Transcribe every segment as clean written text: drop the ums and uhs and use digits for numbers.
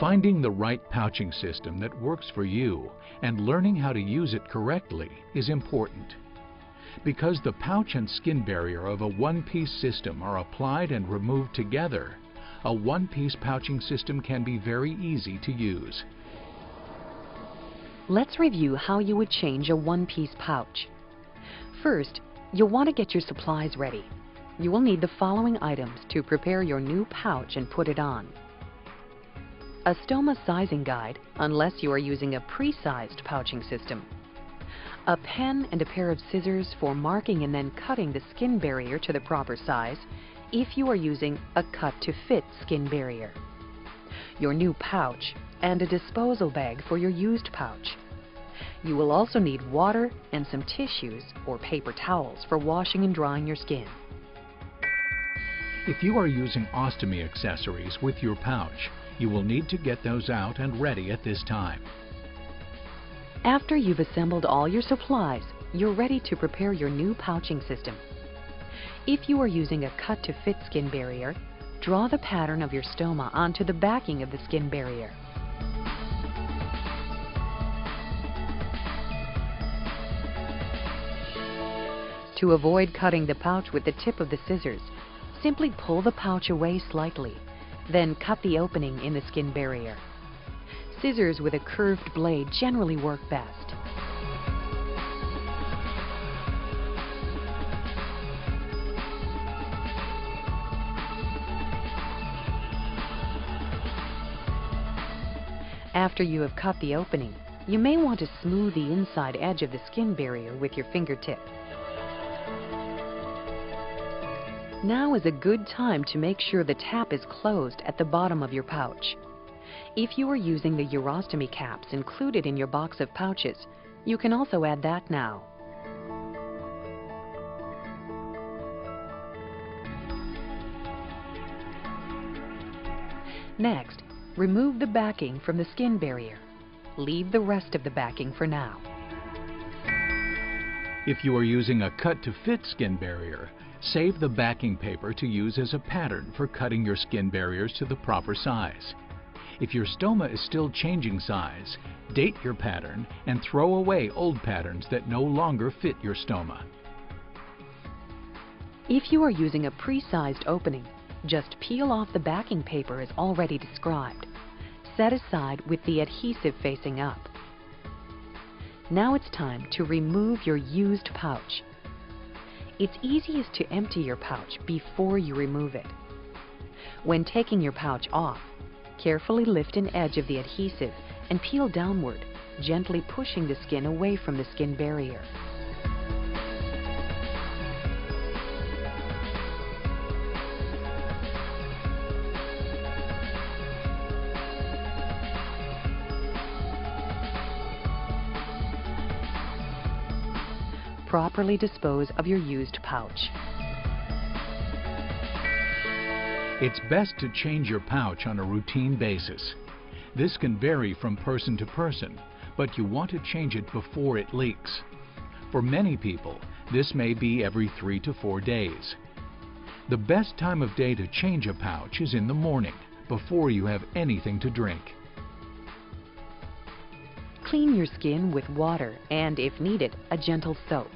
Finding the right pouching system that works for you and learning how to use it correctly is important. Because the pouch and skin barrier of a one-piece system are applied and removed together, a one-piece pouching system can be very easy to use. Let's review how you would change a one-piece pouch. First, you'll want to get your supplies ready. You will need the following items to prepare your new pouch and put it on. A stoma sizing guide, unless you are using a pre-sized pouching system. A pen and a pair of scissors for marking and then cutting the skin barrier to the proper size if you are using a cut-to-fit skin barrier. Your new pouch and a disposal bag for your used pouch. You will also need water and some tissues or paper towels for washing and drying your skin. If you are using ostomy accessories with your pouch, you will need to get those out and ready at this time. After you've assembled all your supplies, you're ready to prepare your new pouching system. If you are using a cut-to-fit skin barrier, draw the pattern of your stoma onto the backing of the skin barrier. To avoid cutting the pouch with the tip of the scissors, simply pull the pouch away slightly, then cut the opening in the skin barrier. Scissors with a curved blade generally work best. After you have cut the opening, you may want to smooth the inside edge of the skin barrier with your fingertip. Now is a good time to make sure the tap is closed at the bottom of your pouch. If you are using the urostomy caps included in your box of pouches, you can also add that now. Next, remove the backing from the skin barrier. Leave the rest of the backing for now. If you are using a cut-to-fit skin barrier, save the backing paper to use as a pattern for cutting your skin barriers to the proper size. If your stoma is still changing size, date your pattern and throw away old patterns that no longer fit your stoma. If you are using a pre-sized opening, just peel off the backing paper as already described. Set aside with the adhesive facing up. Now it's time to remove your used pouch. It's easiest to empty your pouch before you remove it. When taking your pouch off, carefully lift an edge of the adhesive and peel downward, gently pushing the skin away from the skin barrier. Properly dispose of your used pouch. It's best to change your pouch on a routine basis. This can vary from person to person, but you want to change it before it leaks. For many people, this may be every 3 to 4 days. The best time of day to change a pouch is in the morning, before you have anything to drink. Clean your skin with water and, if needed, a gentle soap.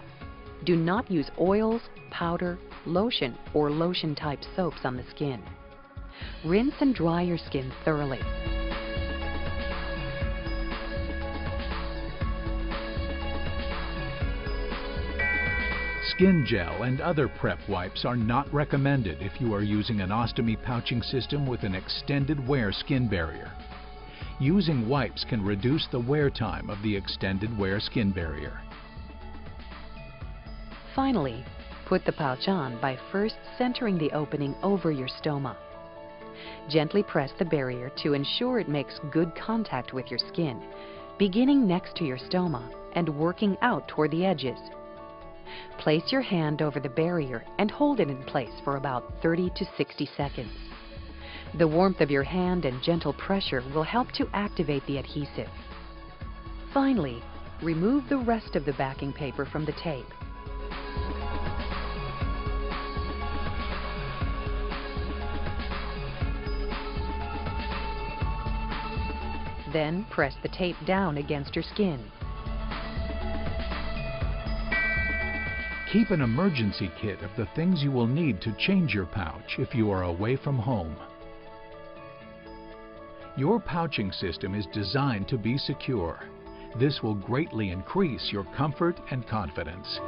Do not use oils, powder, lotion, or lotion-type soaps on the skin. Rinse and dry your skin thoroughly. Skin gel and other prep wipes are not recommended if you are using an ostomy pouching system with an extended wear skin barrier. Using wipes can reduce the wear time of the extended wear skin barrier. Finally, put the pouch on by first centering the opening over your stoma. Gently press the barrier to ensure it makes good contact with your skin, beginning next to your stoma and working out toward the edges. Place your hand over the barrier and hold it in place for about 30 to 60 seconds. The warmth of your hand and gentle pressure will help to activate the adhesive. Finally, remove the rest of the backing paper from the tape. Then press the tape down against your skin. Keep an emergency kit of the things you will need to change your pouch if you are away from home. Your pouching system is designed to be secure. This will greatly increase your comfort and confidence.